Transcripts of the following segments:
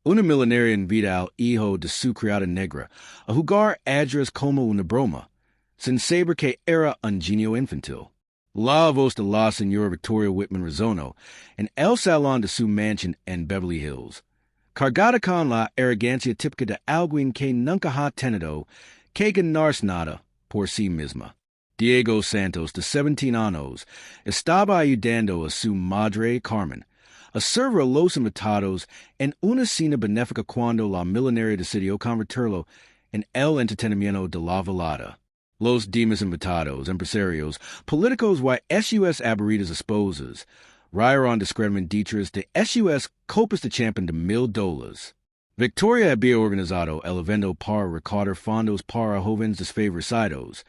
Una Millonario invita al hijo de su criada negra a jugar ajedrez como una broma, sin saber que era un genio infantil. La voz de la señora Victoria Whitman Razono en el salón de su mansion en Beverly Hills, cargada con la arrogancia típica de alguien que nunca ha tenido que ganarse nada por sí misma. Diego Santos, de 17 años, estaba ayudando a su madre Carmen a servir a los invitados en una cena benéfica cuando la Millonario decidió convertirlo en el entretenimiento de la velada. Los demás invitados, empresarios, políticos y sus aburridas esposas rieron discretamente dichas de sus copas de champán de $1,000. Victoria había organizado el evento para recaudar fondos para jóvenes desfavorecidos,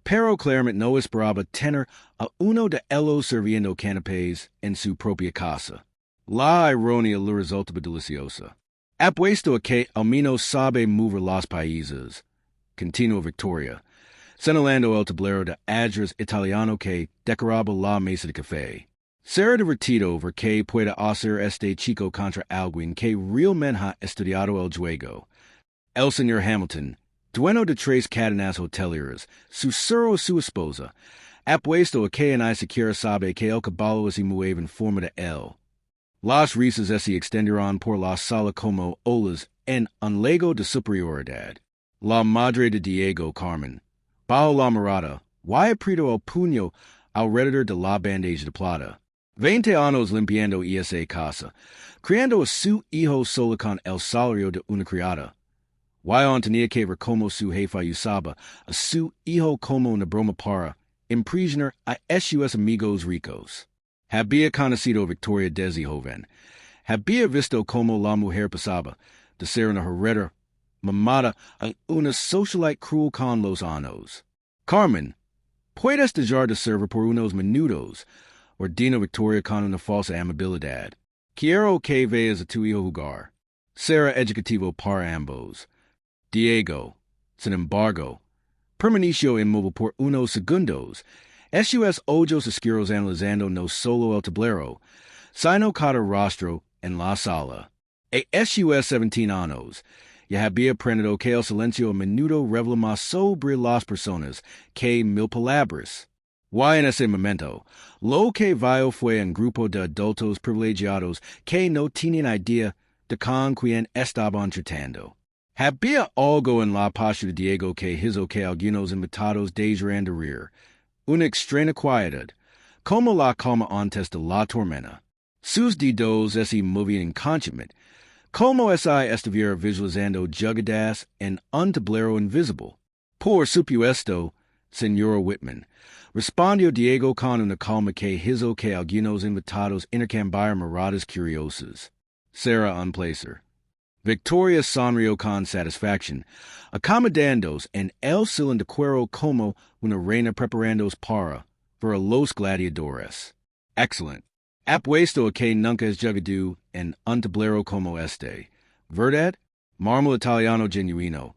pero claramente no esperaba tener a uno de ellos sirviendo canapés en su propia casa. La ironía le resultaba deliciosa. Apuesto a que al menos sabe mover los países, continuó Victoria, señalando el tablero de ajedrez italiano que decoraba la mesa de café. Será divertido ver que puede hacer este chico contra alguien que realmente ha estudiado el juego. El señor Hamilton, dueño de 3 cadenas hoteleras, susurró a su esposa, apuesto a que ni siquiera sabe que el caballo se mueve en forma de L. Las risas se extendieron por la sala como olas en un lago de superioridad. La madre de Diego, Carmen, bajo la mirada, apretó el puño alrededor de la bandeja de plata. 20 años limpiando esa casa, criando a su hijo solo con el salario de una criada. Aún tenía que ver cómo su jefa usaba a su hijo como una broma para impresionar a sus amigos ricos. Había conocido a Victoria desde joven. Había visto cómo la mujer pasaba de ser una heredera mamada a una socialite cruel con los años. Carmen, ¿puedes dejar de servir por unos minutos? Ordena Victoria con una falsa amabilidad. Quiero que veas a tu hijo jugar. Será educativo para ambos. Diego, sin embargo, permaneció inmóvil por unos segundos, sus ojos oscuros analizando no solo el tablero, sino cada rostro en la sala. Sus 17 años, ya había aprendido que el silencio a menudo revela más sobre las personas que 1000 palabras. Y en ese momento, lo que vio fue un grupo de adultos privilegiados que no tenían idea de con quién estaban tratando. Había algo en la postura de Diego que hizo que algunos invitados dejaran de reír. Una extraña quietud, como la calma antes de la tormenta. Sus dedos se movían inconscientemente, como si estuviera visualizando jugadas en un tablero invisible. Por supuesto, señora Whitman, respondió Diego con una calma que hizo que algunos invitados intercambiaran miradas curiosas. Será un placer. Victoria sonrió con satisfacción, acomodándose en el sillón de cuero como una reina preparándose para ver a los gladiadores. Excelente. Apuesto a que nunca has jugado en un tablero como este, ¿verdad? Mármol italiano genuino.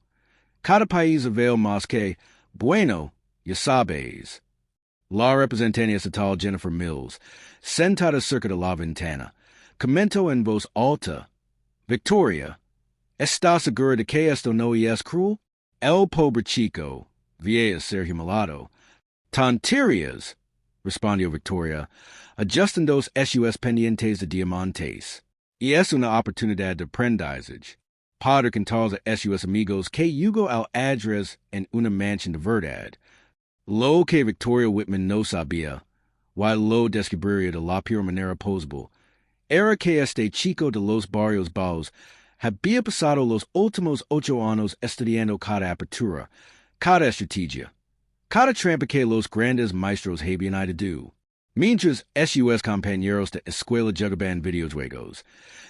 Cada país veo más que, bueno, ya sabes. La representante estatal Jennifer Mills, sentada cerca de la ventana, comentó en voz alta, Victoria, ¿estás segura de que esto no es cruel? El pobre chico, veía ser humillado. Tonterías, respondió Victoria, ajustando sus pendientes de diamantes. Y es una oportunidad de aprendizaje. Poder contar a sus amigos que jugó al ajedrez en una mansión de verdad. Lo que Victoria Whitman no sabía, y lo descubriría de la peor manera posible, era que este chico de los barrios bajos había pasado los últimos 8 años estudiando cada apertura, cada estrategia, cada trampa que los grandes maestros habían ido. Mientras sus compañeros de escuela jugaban videojuegos,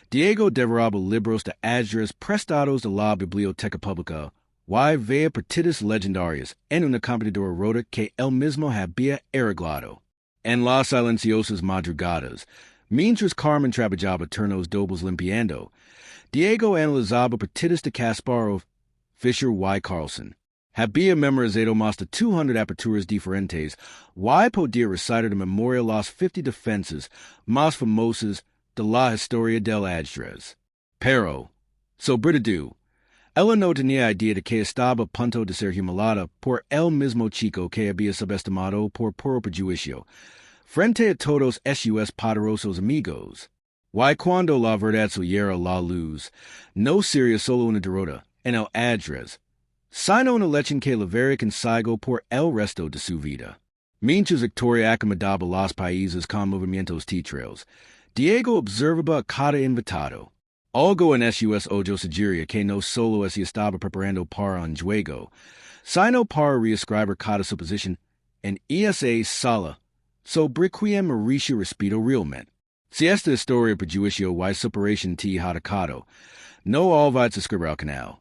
Diego devoraba libros de ajedrez prestados de la biblioteca pública y veía partidas legendarias en una computadora rota que él mismo había arreglado. En las silenciosas madrugadas, mientras Carmen trabajaba turnos dobles limpiando, Diego analizaba partidas de Kasparov, Fischer y Carlson. Había memorizado más de 200 aperturas diferentes y podía recitar de memoria las 50 defensas más famosas de la historia del ajedrez. Pero, So Britadu, ella no tenía idea de que estaba a punto de ser humillada por el mismo chico que había subestimado por puro prejuicio, frente a todos sus poderosos amigos. Y cuando la verdad saliera a la luz, no sería solo una derrota en el ajedrez, sino una lección que le vería consigo por el resto de su vida. Mientras Victoria acomodaba los países con movimientos teatrales, Diego observaba a cada invitado. Algo en sus ojos sugería que no solo se estaba preparando para un juego, sino para reescribir cada suposición en esa sala sobre quien Mauricio respiró realmente. Si esta historia prejuicio y superación te ha tocado, no olvides escribir al canal,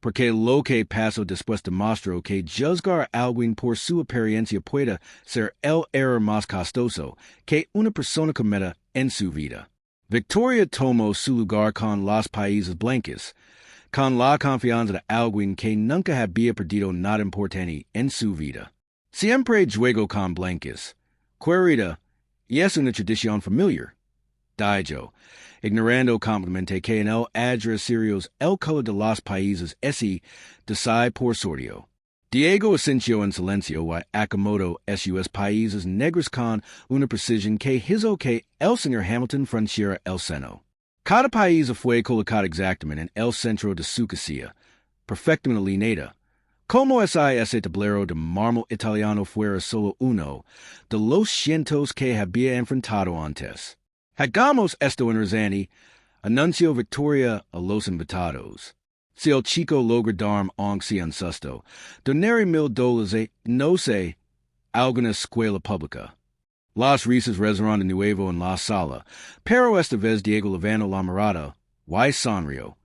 porque lo que pasó después demostró que juzgar a alguien por su apariencia puede ser el error más costoso que una persona cometa en su vida. Victoria tomó su lugar con los países blancos, con la confianza de alguien que nunca había perdido nada importante en su vida. Siempre juego con blancos, querida, y es una tradición familiar. Dijo, ignorando completamente que en el ajedrez serios el color de los países ese decide por sorteo. Diego asintió en silencio y acomodó sus países negros con una precisión que hizo que el señor Hamilton frunciera el seno. Cada país fue colocado exactamente en el centro de su casilla, perfectamente alineada, como si ese tablero de mármol italiano fuera solo uno de los cientos que había enfrentado antes. Hagamos esto en Razani, anunció Victoria a los invitados. Si el chico logra darme aunque un susto, donaré $1000 no sé, alguna escuela pública. Las risas resonaron de nuevo en la sala, pero esta vez Diego levantó la mirada, y sonrió.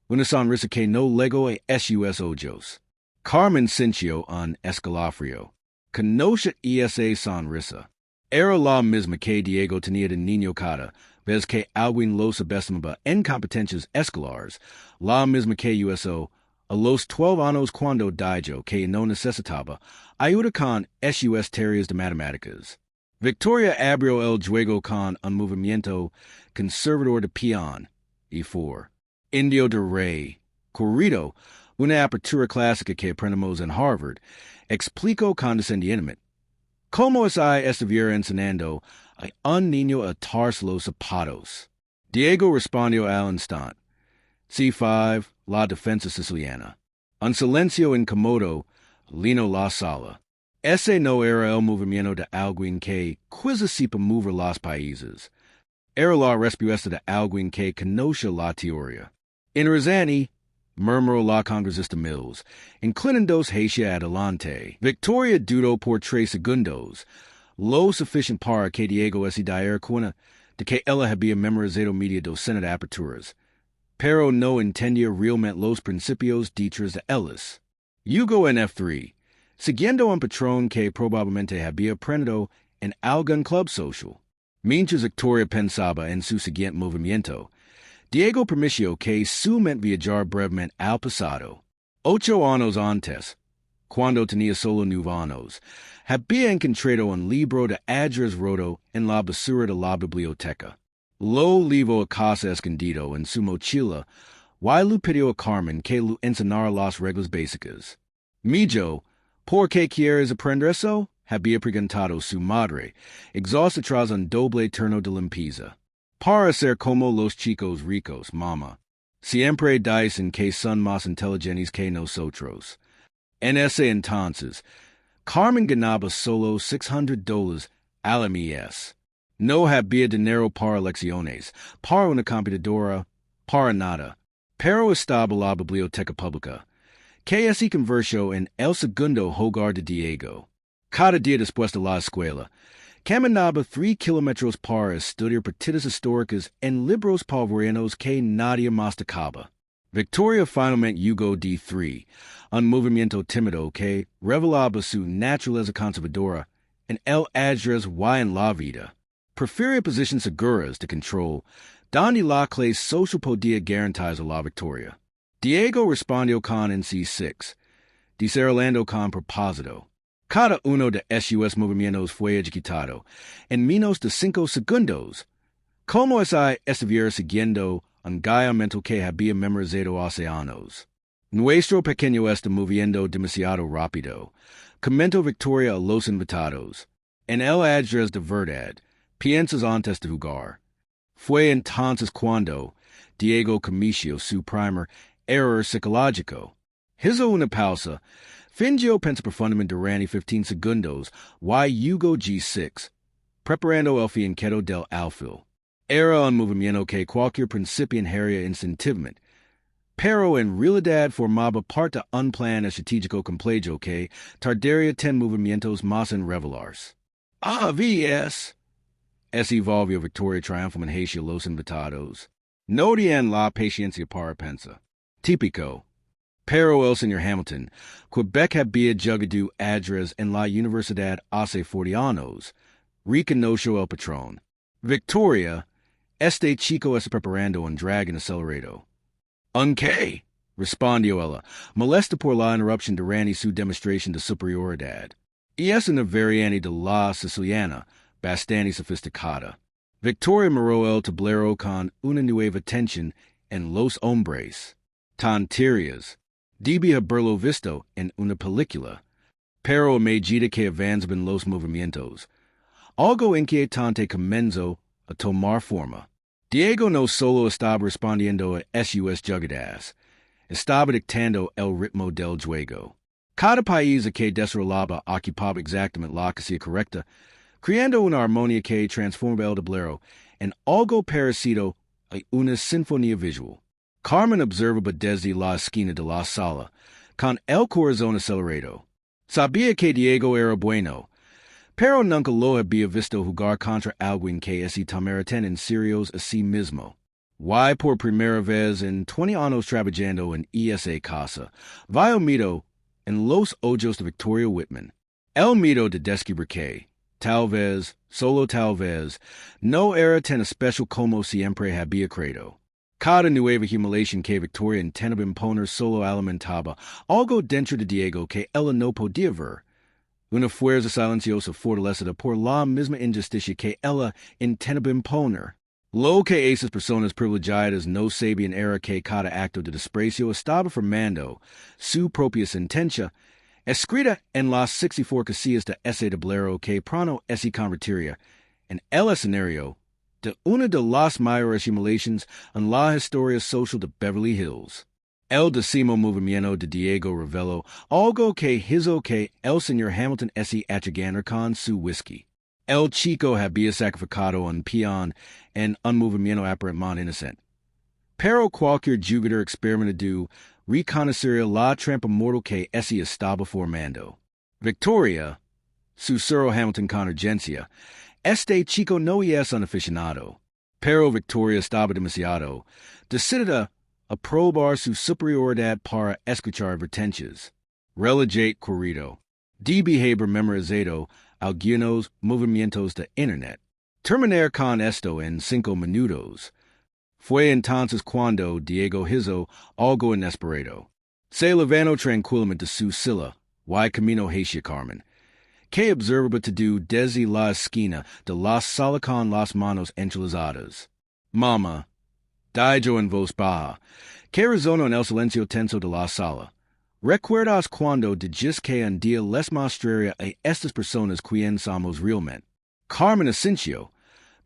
Una sonrisa que no legó a sus ojos. Carmen sintió un escalofrío. Conoce esa sonrisa. Era la misma que Diego tenía de niño cada vez que alguien lo subestimaba en competencias escolares, la misma que usó a los 12 años cuando dijo que no necesitaba ayuda con sus tareas de matemáticas. Victoria abrió el juego con un movimiento conservador de peón y for. Indio de rey, corrido, una apertura clásica que aprendimos en Harvard, explicó condescendientemente. ¿Cómo si estuviera enseñando a un niño a atarse los zapatos? Diego respondió al instante. C5, la defensa siciliana. Un silencio incómodo llenó la sala. Ese no era el movimiento de alguien que quizá sepa mover los países. Era la respuesta de alguien que conoce la teoría. En Razani, murmuró la congresista Mills, inclinándose hacia adelante. Victoria dudó por 3 segundos, lo suficiente para que Diego se diera cuenta de que ella había memorizado media docena de aperturas, pero no entendía realmente los principios dichos de Ellis. Jugó en F3, siguiendo un patrón que probablemente había aprendido en algún club social. Mientras Victoria pensaba en su siguiente movimiento, Diego permitió que su mente viajar brevemente al pasado. 8 años antes, cuando tenía solo 9 años, había encontrado un libro de ajedrez roto en la basura de la biblioteca. Lo llevó a casa escondido en su mochila, y le pidió a Carmen que le enseñara las reglas básicas. Millo, ¿por qué quieres aprender eso?, había preguntado su madre, exhausta tras un doble turno de limpieza. Para ser como los chicos ricos, mamá. Siempre dicen que son más inteligentes que nosotros. En ese entonces, Carmen ganaba solo $600 al mes. No había dinero para lecciones, para una computadora, para nada. Pero estaba la biblioteca pública, que se convirtió en el segundo hogar de Diego. Cada día después de la escuela, caminaba 3 kilómetros para estudiar partidas históricas en libros polvorianos que nadie masticaba. Victoria finalmente jugó D3, un movimiento tímido que revelaba su naturaleza conservadora en el ajedrez y en la vida. Prefería posiciones seguras de control, donde la clase social podía garantizar la victoria. Diego respondió con en C6, desarrollando con propósito. Cada uno de sus movimientos fue ejecutado en menos de 5 segundos, como si estuviera siguiendo mental que había memorizado hace años. Nuestro pequeño está moviendo demasiado rápido. Comento Victoria a los invitados. En el ajedrez de verdad, piensas antes de jugar. Fue entonces cuando Diego cometió su primer error psicológico. Hizo una pausa. Fingió pensar profundamente durante 15 segundos y jugó G6, preparando el fianquero del alfil. Era un movimiento que cualquier principiante haría instintivamente, pero en realidad formaba parte de un plan estratégico complejo que tardaría 10 movimientos más en revelarse. Ese volvió Victoria triunfalmente hacia los invitados. No tenían la paciencia para pensar. Típico. Pero el señor Hamilton, Quebec había jugado ajedrez en la universidad hace 40 años, reconoció el patrón. Victoria, este chico está preparando un dragón acelerado. ¿Un qué? Respondió ella, molesta por la interrupción durante su demostración de superioridad. Y es una variante de la siciliana, bastante sofisticada. Victoria miró el tablero con una nueva tensión en los hombres. Tan tirias. Debía haberlo visto en una película, pero a medida que avanzaban los movimientos, algo inquietante comenzó a tomar forma. Diego no solo estaba respondiendo a sus jugadas, estaba dictando el ritmo del juego. Cada país que desarrollaba ocupaba exactamente la casilla correcta, creando una armonía que transformaba el tablero en algo parecido a una sinfonía visual. Carmen observaba desde la esquina de la sala, con el corazón acelerado. Sabía que Diego era bueno, pero nunca lo había visto jugar contra alguien que se tomara tan en serio a sí mismo. Y por primera vez en 20 años trabajando en esa casa, vio miedo en los ojos de Victoria Whitman. El miedo de descubrir que, tal vez, solo tal vez, no era tan especial como siempre había creído. Cada nueva humiliación que Victoria intentaba imponer solo alimentaba algo dentro de Diego que ella no podía ver. Una fuerza silenciosa fortalecida por la misma injusticia que ella intentaba imponer. Lo que esas personas privilegiadas no sabían era que cada acto de desprecio estaba formando su propia sentencia, escrita en las 64 casillas de ese tablero que pronto se convertiría en el escenario de una de las mayores humiliaciones en la historia social de Beverly Hills. El 10º movimiento de Diego reveló algo que hizo que el señor Hamilton se achigara con su whisky. El chico había sacrificado un peón en un movimiento aparentemente inocente. Pero cualquier jugador experimentado reconocería la trampa mortal que se estaba formando. Victoria, susurró Hamilton con urgencia, este chico no es un aficionado. Pero Victoria estaba demasiado decidida a probar su superioridad para escuchar advertencias. Relegate corrido. Debe haber memorizado algunos movimientos de Internet. Terminar con esto en 5 minutos. Fue entonces cuando Diego hizo algo inesperado. Se levantó tranquilamente de su silla y caminó hacia Carmen, que observaba todo desde la esquina de la sala con las manos entrelazadas. Mamá, dijo en voz baja, que resonó en el silencio tenso de la sala. ¿Recuerdas cuando dijiste que un día les mostraría a estas personas quién somos realmente? Carmen asintió,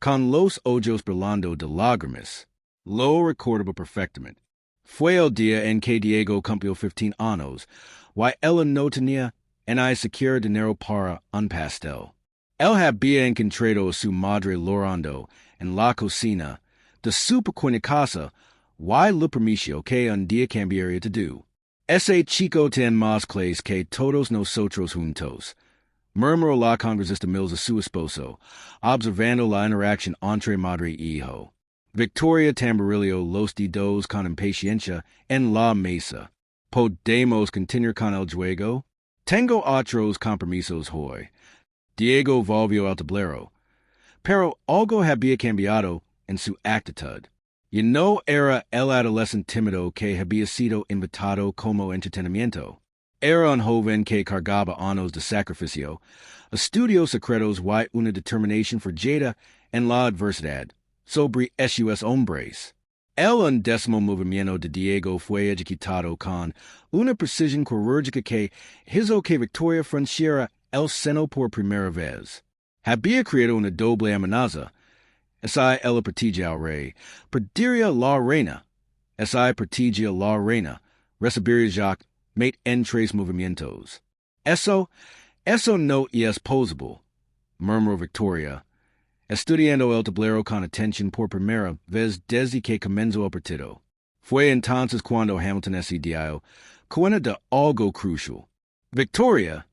con los ojos brillando de lágrimas. Lo recordaba perfectamente. Fue el día en que Diego cumplió 15 años, y ella no tenía ni siquiera dinero para un pastel. Él había encontrado a su madre llorando en la cocina de su pequeña casa y le permitió que un día cambiaría todo. Ese chico tiene más clase que todos nosotros juntos, murmuró la congresista Mills a su esposo, observando la interacción entre madre y hijo. Victoria tamboriló los dedos con impaciencia en la mesa. ¿Podemos continuar con el juego? Tengo otros compromisos hoy. Diego volvió al tablero, pero algo había cambiado en su actitud. Y no era el adolescente tímido que había sido invitado como entretenimiento. Era un joven que cargaba años de sacrificio, estudios secretos y una determinación forjada en la adversidad sobre esos hombres. El undécimo movimiento de Diego fue ejecutado con una precisión quirúrgica que hizo que Victoria franciera el seno por primera vez. Había creado una doble amenaza. Esa ella protegia al rey. Perdería la reina. Esa protegia la reina. Recibiría Jacques mate en tres movimientos. Eso no es posible, murmuró Victoria, estudiando el tablero con atención por primera vez desde que comenzó el partido. Fue entonces cuando Hamilton se dio cuenta de algo crucial. Victoria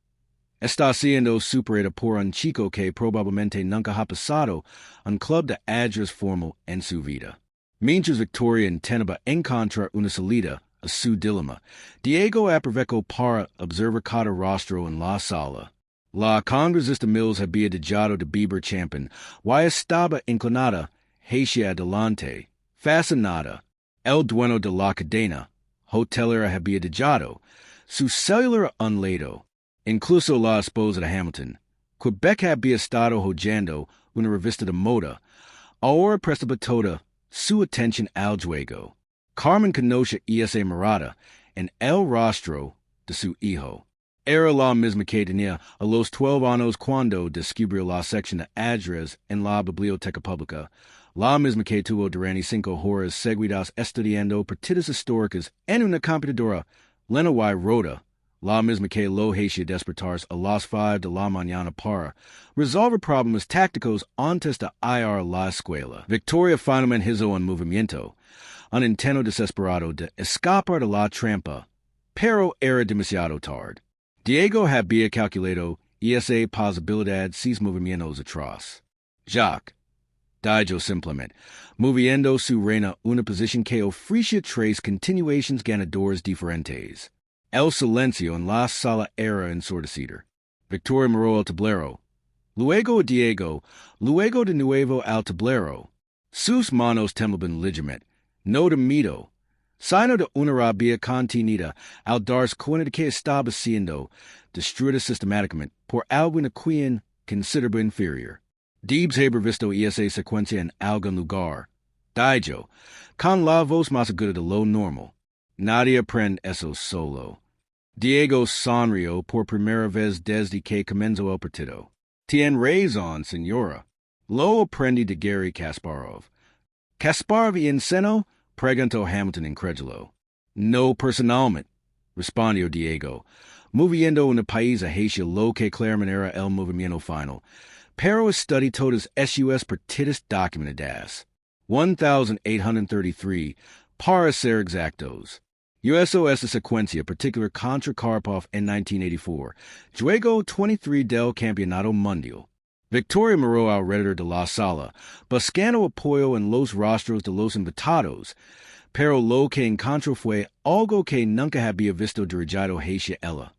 está siendo superada por un chico que probablemente nunca ha pasado un club de ajedrez formal en su vida. Mientras Victoria intentaba encontrar una salida a su dilema, Diego aprovechó para observar cada rostro en la sala. La congresista Mills había dejado de beber champán, y estaba inclinada hacia adelante, fascinada. El dueño de la cadena hotelera había dejado su celular a un lado. Incluso la esposa de Hamilton, Quebec había estado hojeando una revista de moda, ahora prestaba toda su atención al juego. Carmen conoce esa mirada en el rostro de su hijo. Era la misma que tenía a los 12 años cuando descubrió la sección de ajedrez en la biblioteca pública, la misma que tuvo durante 5 horas seguidas estudiando partidas históricas en una computadora lena y rota, la misma que lo hacía despertarse a las 5 de la mañana para resolver problemas tácticos antes de ir a la escuela. Victoria finalmente hizo un movimiento, un intento desesperado de escapar de la trampa, pero era demasiado tarde. Diego había calculado esa posibilidad 6 movimientos atrás. Jacques dijo simplemente, moviendo su reina una posición que ofrecía 3 continuaciones ganadoras diferentes. El silencio en la sala era ensordecido. Victoria miró el tablero. Luego a Diego, luego de nuevo al tablero. Sus manos temblaban ligeramente, no de miedo, sino de una rabia contenida al darse cuenta de que estaba siendo destruida sistemáticamente por alguna quien considerable inferior. Debes haber visto esa secuencia en algún lugar. Dijo, con la voz más aguda de lo normal. Nadie aprende eso solo. Diego sonrió por primera vez desde que comenzó el partido. Tiene razón, señora. Lo aprendí de Gary Kasparov. ¿Kasparov y en seno? Preguntó Hamilton incrédulo. No personalmente, respondió Diego, moviendo una paisa hacia lo que claramente era el movimiento final. Pero estudié todas sus partidas documentadas. 1833, para ser exactos. Usó esta secuencia particular contra Karpov en 1984. Juego 23 del Campeonato Mundial. Victoria miró alrededor de la sala, buscando apoyo en los rostros de los invitados, pero lo que encontró fue algo que nunca había visto dirigido hacia ella.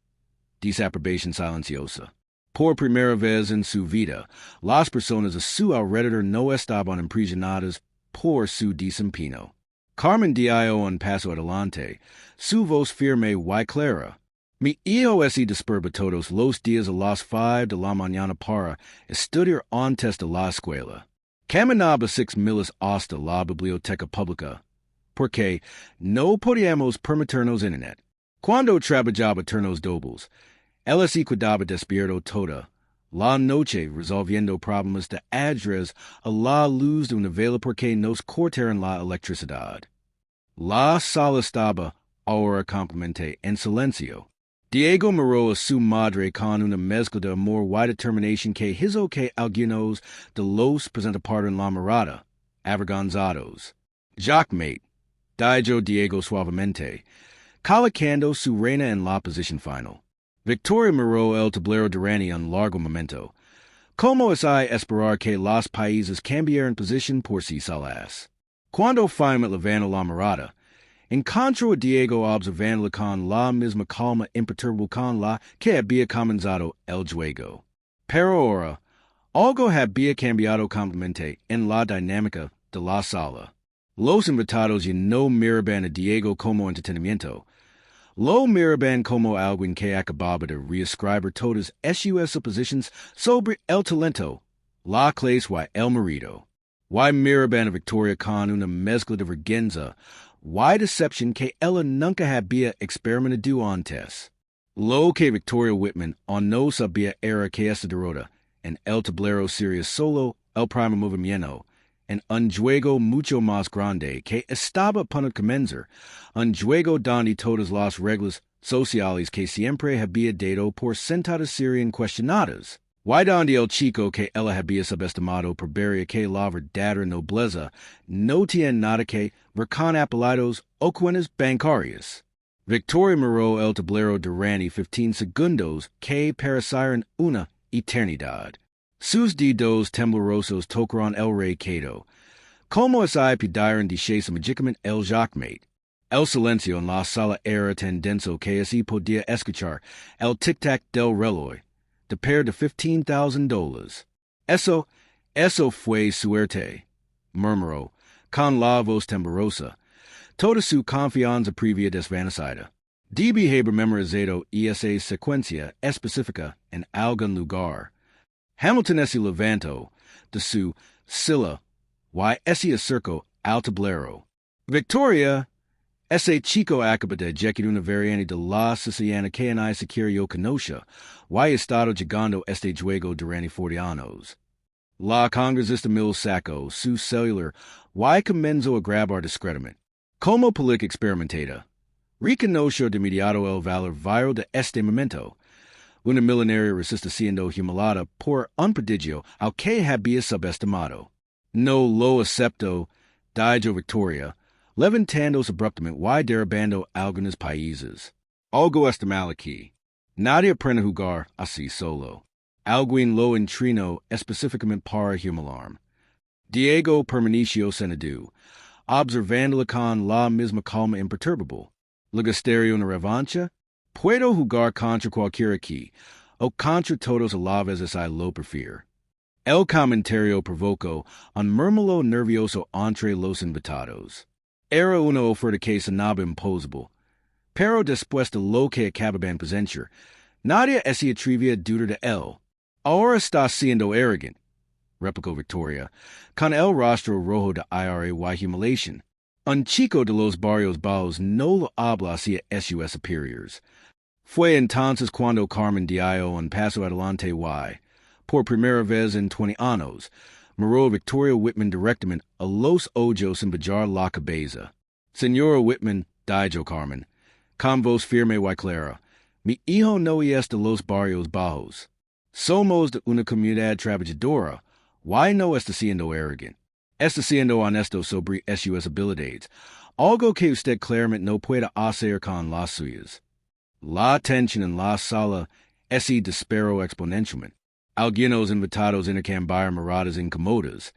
Desaprobación silenciosa. Por primera vez en su vida, las personas a su alrededor no estaban impresionadas por su desempeño. Carmen dio un paso adelante, su voz firme y clara. Mi hijo se despierta todos los días a las 5 de la mañana para estudiar antes de la escuela. Caminaba 6 millas hasta la biblioteca pública, porque no podíamos permitirnos internet. Cuando trabajaba turnos dobles, él se quedaba despierto toda la noche resolviendo problemas de ajedrez a la luz de una vela porque nos cortaron la electricidad. La sala estaba ahora completamente en silencio. Diego miró a su madre con una mezcla de amor y determinación que hizo que algunos de los presentes en la mirada, avergonzados. Jacques mate, dijo Diego suavemente, colocando su reina en la posición final. Victoria miró el tablero durante un largo momento. ¿Cómo es esperar que los países cambiaran posición por sí solas? Cuando finalmente levantó la mirada, encontró a Diego observándola con la misma calma imperturbable con la que había comenzado el juego. Pero ahora, algo había cambiado completamente en la dinámica de la sala. Los invitados ya no miraban a Diego como entretenimiento. Lo miraban como alguien que acababa de reescribir todas sus suposiciones sobre el talento, la clase y el marido. Why mirabanda Victoria con una mezcla de vergüenza? Why deception que ella nunca había experimentado antes? Lo que Victoria Whitman no sabía era que esta derrota en el tablero sería solo el primer movimiento, en un juego mucho más grande que estaba por comenzar, un juego donde todas las reglas sociales que siempre había dado por sentadas serían cuestionadas. Why donde el chico que ella había subestimado por ver que la verdadera nobleza no tiene nada que ver con apelados o cuentas bancarias. Victoria miró el tablero durante 15 segundos que parecieron una eternidad. Sus dedos temblorosos tocaron el requedo. Como si pidieran dijese mágicamente el jackmate. El silencio en la sala era tan denso que así podía escuchar el tic-tac del reloj. De pair de $15,000. Eso fue suerte, murmuró, con la voz temblorosa. Toda su confianza previa desvanecida. De behavior memorizado y esa secuencia específica en algún lugar. Hamilton ese levantó de su silla y ese acercó al tablero. Victoria, ese chico acaba de ejecutar una variante de la siciliana que ni siquiera yo conocía, y estado jugando este juego durante 40 años. La congresista Mill sacó su celular y comenzó a grabar discretamente. Como política experimentada, reconoció de inmediato el valor viral de este momento. Una Millonario resiste siendo humillada por un prodigio al que había subestimado. No lo aceptó, dijo Victoria, levantándose abruptamente y derribando algunos países. Algo está mal aquí. Nadie aprende a jugar así solo. Alguien lo entrenó específicamente para humillarme. Diego permaneció senado, observándola con la misma calma imperturbable. ¿Le gustaría una revancha? Puedo jugar contra cualquiera aquí, o contra todos a la vez si lo prefiero. El comentario provocó un murmullo nervioso entre los invitados. Era una oferta que sonaba imposible, pero después de lo que acababan presenciar, nadie se atrevía a dudar de él. Ahora está siendo arrogant, replicó Victoria, con el rostro rojo de ira y humiliación. Un chico de los barrios bajos no lo habla hacia sus superiores. Fue entonces cuando Carmen dio un paso adelante y, por primera vez en 20 años, miró a Victoria Whitman directamente a los ojos sin bajar la cabeza. Señora Whitman, dijo Carmen, con voz firme y clara, mi hijo no es de los barrios bajos. Somos de una comunidad trabajadora, y no está siendo arrogant. Está siendo honesto sobre sus habilidades, algo que usted claramente no puede hacer con las suyas. La tensión en la sala se disparó exponencialmente. Algunos invitados intercambiaron miradas incómodas,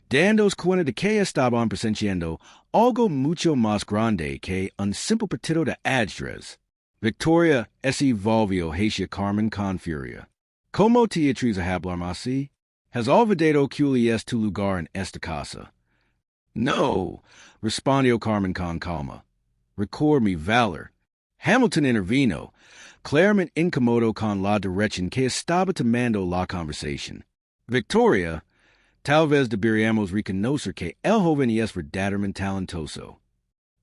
dándose cuenta de que estaban presenciando algo mucho más grande que un simple partido de ajedrez. Victoria se volvió hacia Carmen con furia. ¿Cómo te atreves a hablarme así? ¿Has olvidado que es tu lugar en esta casa? No, respondió Carmen con calma. Recuerda mi valor. Hamilton intervino, claramente incómodo con la dirección que estaba tomando la conversación. Victoria, tal vez deberíamos reconocer que el joven es verdaderamente talentoso.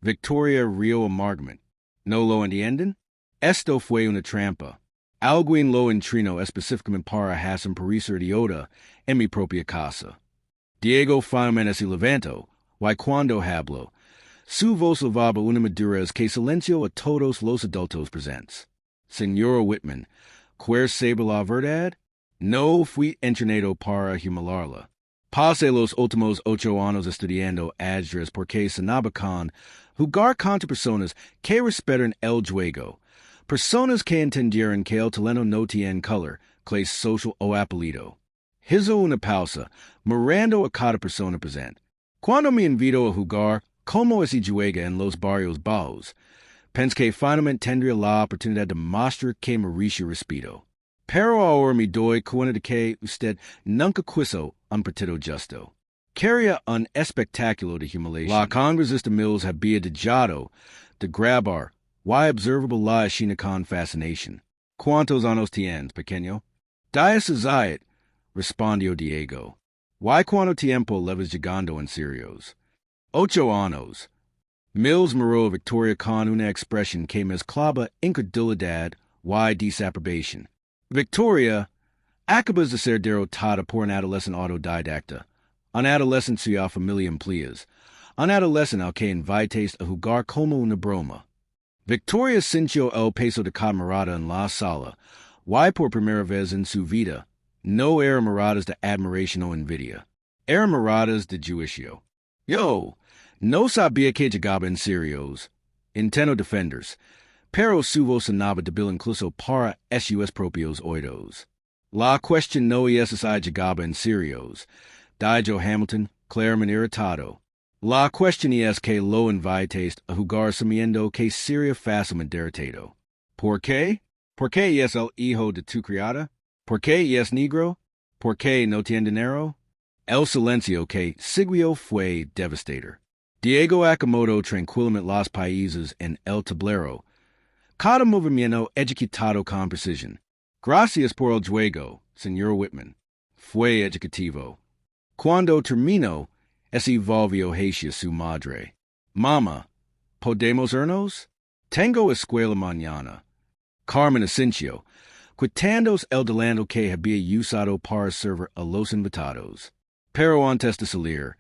Victoria rió amargamente. ¿No lo entienden? Esto fue una trampa. Alguien lo entrenó específicamente para hacer parecer idiota en mi propia casa. Diego finalmente se levantó, y cuando habló, su voz levaba una madurez que silenció a todos los adultos presentes. Señora Whitman, ¿quer saber la verdad? No fui entrenado para humillarla. Pasé los últimos 8 años estudiando ajedrez porque sonaba con jugar contra personas que respetan el juego. Personas que entendieron que el talento no tiene color, clase social o apellido. Hizo una pausa, mirando a cada persona presente. Cuando me invitó a jugar, como se juega en los barrios bajos, pensé que finalmente tendría la oportunidad de mostrar que merece respeto. Pero ahora me doy cuenta de que usted nunca quiso un partido justo. Quería un espectáculo de humiliación. La congresista Mills había dejado de grabar y observable la escena con fascinación. ¿Cuántos años tienes, pequeño? 17, respondió Diego. ¿Y cuánto tiempo llevas llegando en serios? 8 años. Mills miró a Victoria con una expresión que mezclaba incredulidad y desaprobación. Victoria, acabas de ser derrotada por un adolescente autodidacta, un adolescente cuya familia empleas, un adolescente al que invites a jugar como una broma. Victoria sintió el peso de cada mirada en la sala, y por primera vez en su vida, no eran miradas de admiración o envidia, eran miradas de juicio. Yo, no sabía que llegaba en serios, intento defenders, pero su voz sonaba débil incluso para sus propios oídos. La cuestión no es si llegaba en serios, dijo Hamilton, claramente irritado. La cuestión es que lo invites a jugar sabiendo que sería fácilmente derrotado. ¿Por qué? ¿Por qué es el hijo de tu criada? ¿Por qué es negro? ¿Por qué no tiene dinero? El silencio que siguió fue devastador. Diego acomodó tranquilamente los países en el tablero. Cada movimiento ejecutado con precisión. Gracias por el juego, señor Whitman. Fue educativo. Cuando terminó, ese volvió hacia su madre. Mamá, ¿podemos irnos? Tengo escuela mañana. Carmen asintió, quitando el delantero que había usado para servir a los invitados. Pero antes de salir,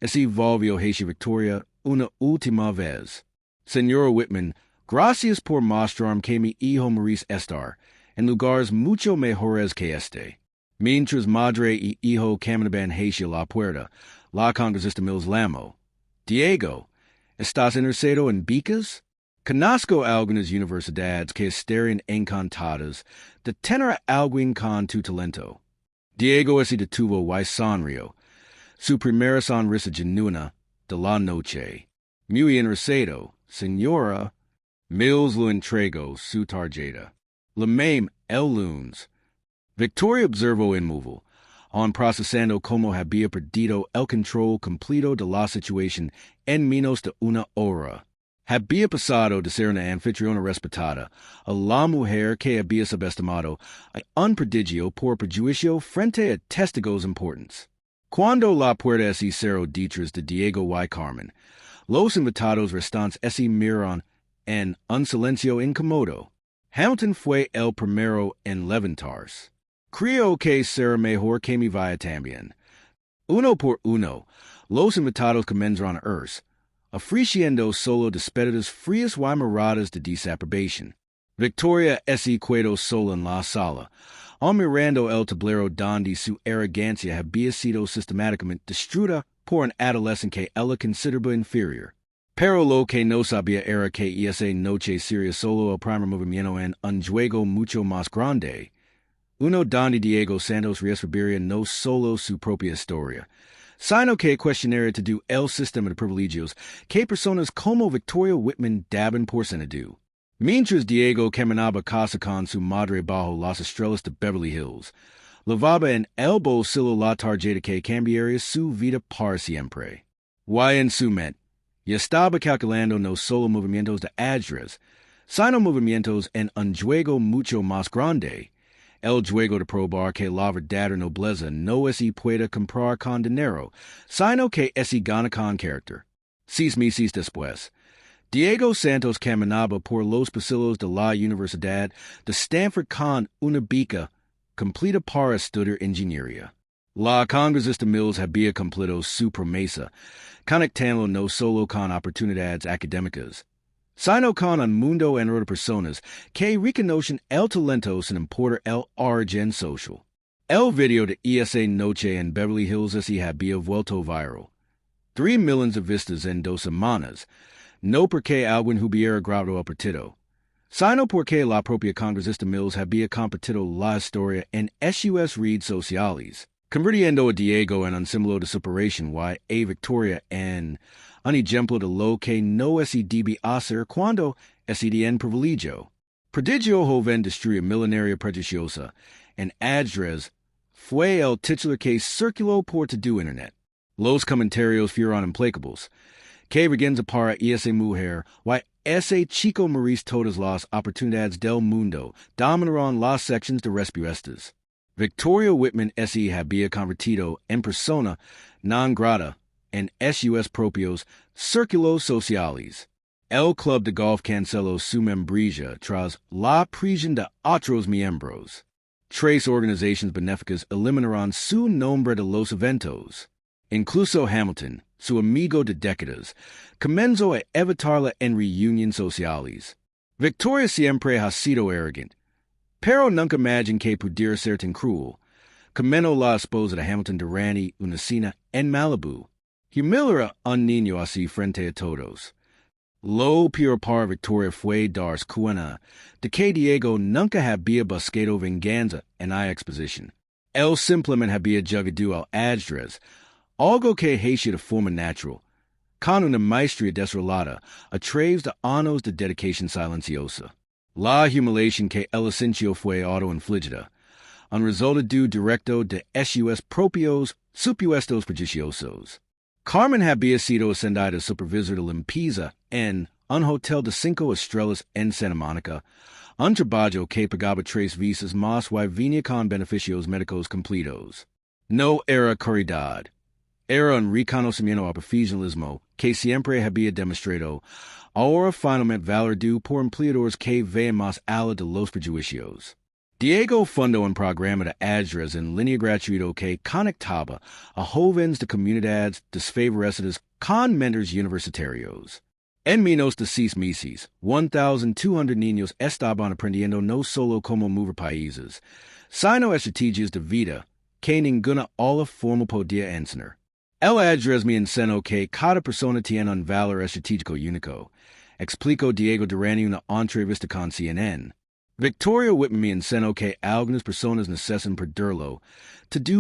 ese volvió hacia Victoria una última vez. Señor Whitman, gracias por mostrarme que mi hijo merece estar en lugares mucho mejores que este. Mientras madre y hijo caminaban hacia la puerta, la congresista Mills llamó. Diego, ¿estás interesado en becas? Conozco algunas universidades que estarían encantadas de tener alguien con tu talento. Diego se detuvo y sonrió, su primera sonrisa genuina de la noche. Muy interesado, señora. Mills lo entregó su tarjeta. La même el lunes. Victoria observó inmóvil, aun procesando cómo había perdido el control completo de la situación en menos de una hora. Había pasado de ser una anfitriona respetada a la mujer que había subestimado a un prodigio por prejuicio frente a testigos importantes. Cuando la puerta se cerró detrás de Diego y Carmen, los invitados restantes se miraron en un silencio incómodo. Hamilton fue el primero en levantarse. Creo que será mejor que me vaya también. Uno por uno, los invitados comenzaron a irse, ofreciendo solo despedidas frías y miradas de desaprobación. Victoria se quedó sola en la sala, mirando el tablero donde su arrogancia había sido sistemáticamente destruida por un adolescente que ella consideraba inferior. Pero lo que no sabía era que esa noche sería solo el primer movimiento en un juego mucho más grande. Uno donde Diego Santos reescribiría no solo su propia historia, sino que cuestionaría todo el sistema de privilegios que personas como Victoria Whitman daban por sentido. Mientras Diego caminaba casa con su madre bajo las estrellas de Beverly Hills, lavaba en el bolsillo la tarjeta que cambiaría su vida para siempre. Y en su mente, ya estaba calculando no solo movimientos de ajedrez, sino movimientos en un juego mucho más grande. El juego de probar que la verdadera nobleza no se puede comprar con dinero, sino que se gana con carácter. 6 meses después, Diego Santos caminaba por los pasillos de la Universidad de Stanford con una beca completa para estudiar ingeniería. La congresista Mills había cumplido su promesa, conectando no solo con oportunidades académicas, sino con un mundo en de personas que reconocen el talento sin importar el origen social. El video de esa noche en Beverly Hills se había vuelto viral. 3 millones de vistas en 2 semanas, no porque alguien hubiera grabado el partido, sino porque la propia congresista Mills había compartido la historia en sus redes sociales, convirtiendo a Diego en un símbolo de superación y a Victoria en un ejemplo de lo que no se debe hacer cuando se tiene privilegio. Prodigio joven destruye Millonario preciosa en Ajedrez fue el titular que circuló por todo Internet. Los comentarios fueron implacables. Que vergüenza para esa mujer y ese chico merece todas las oportunidades del mundo, dominaron las secciones de respuestas. Victoria Whitman se había convertido en persona non grata en sus propios círculos sociales. El Club de Golf canceló su membresía tras la prisión de otros miembros. Tres organizaciones benéficas eliminaron su nombre de los eventos. Incluso Hamilton, su amigo de décadas, comenzó a evitarla en reuniones sociales. Victoria siempre ha sido arrogante, pero nunca imaginó que pudiera ser tan cruel. Comenzó la esposa de Hamilton durante una cena en Malibu. Humillará a un niño así frente a todos. Lo peor para Victoria fue darse cuenta de que Diego nunca había buscado venganza en la exposición. Él simplemente había jugado al ajedrez, algo que hacía de forma natural, con una maestría desarrollada a través de años de dedicación silenciosa. La humiliación que él sintió fue autoinfligida, un resultado directo de sus propios supuestos prejuiciosos. Carmen había sido ascendida supervisor de limpieza en un hotel de 5 estrellas en Santa Mónica, un trabajo que pagaba 3 veces más y venía con beneficios médicos completos. No era caridad. Era un reconocimiento al profesionalismo que siempre había demostrado, ahora finalmente valorado por empleadores que veían más allá de los prejuicios. Diego fundó un programa de ajedrez en línea gratuito que conectaba a jóvenes de comunidades desfavorecidas con mentores universitarios. En menos de 6 meses, 1,200 niños estaban aprendiendo no solo cómo mover países, sino estrategias de vida que ninguna ola formal podía enseñar. El ajedrez me enseñó que cada persona tiene un valor estratégico único, explicó Diego durante una entrevista con CNN. Victoria Whitman me enseñó que algunas personas necesitan perderlo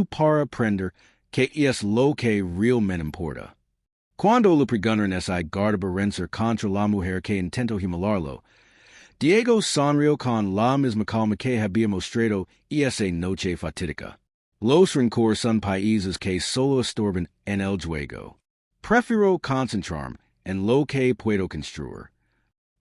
para aprender que es lo que realmente importa. Cuando le preguntaron esa garda contra la mujer que intentó humillarlo, Diego sonrió con la misma calma que había mostrado esa noche fatídica. Los rencores son países que solo estorban en el juego. Prefiero concentrarme en lo que puedo construir.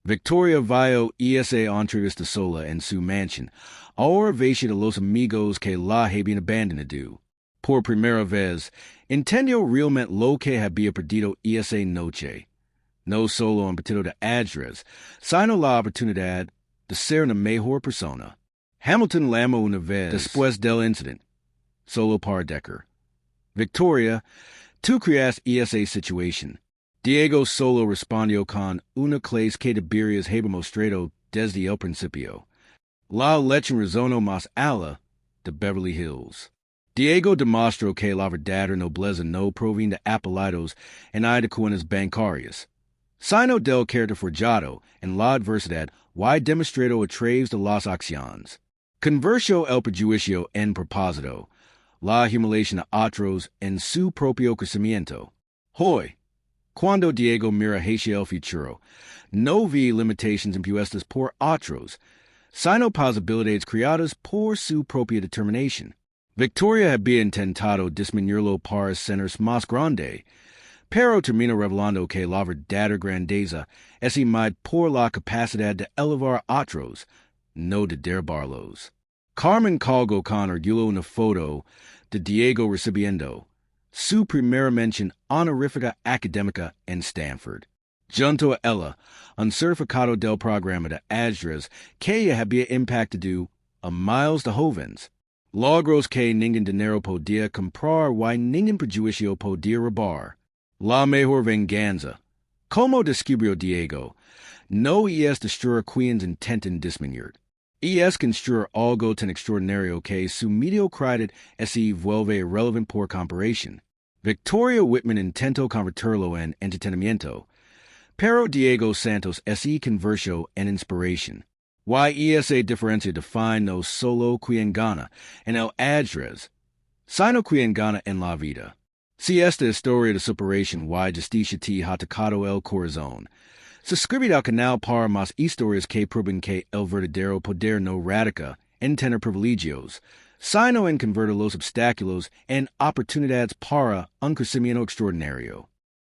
Victoria vio esa entrevista sola en su mansión, ahora veía de los amigos que la habían abandonado. Por primera vez, entendió realmente lo que había perdido esa noche. No solo un partido de ajedrez, sino la oportunidad de ser una mejor persona. Hamilton la amó una vez después del incidente, solo para Decker. Victoria, tú creaste esa situación. Diego solo respondió con una clase que deberías haber mostrado desde el principio. La leche resonó más ala de Beverly Hills. Diego demostró que la verdadera nobleza no proviene de apellidos en cuentas bancarias, sino del carácter forjado en la adversidad y demostrado a través de las acciones. Convirtió el prejuicio en propósito, la humiliación a otros en su propio crecimiento. Hoy, cuando Diego mira hacia el futuro, no ve limitaciones impuestas por otros, sino posibilidades creadas por su propia determinación. Victoria había intentado disminuirlo para ser más grande, pero termina revelando que la verdadera grandeza es medida por la capacidad de elevar a otros, no de derribarlos. Carmen colgó con orgullo una foto de Diego recibiendo su primera mención honorífica académica en Stanford. Junto a ella, un certificado del programa de ajedrez que ella había impactado a miles de jóvenes. Logros que ningún dinero podía comprar y ningún prejuicio podía robar. La mejor venganza. Como descubrió Diego, no es destruir quienes intentan disminuir. Es construir algo tan extraordinario que su mediocridad se vuelve irrelevante por comparación. Victoria Whitman intentó convertirlo en entretenimiento, pero Diego Santos se convirtió en inspiración. Y esa diferencia define no solo quien gana en el ajedrez, sino quien gana en la vida. Si esta historia de superación y justicia te ha tocado el corazón, suscríbete al canal para más historias que prueben que el verdadero poder no radica en tener privilegios, sino en convertir los obstáculos en oportunidades para un crecimiento extraordinario.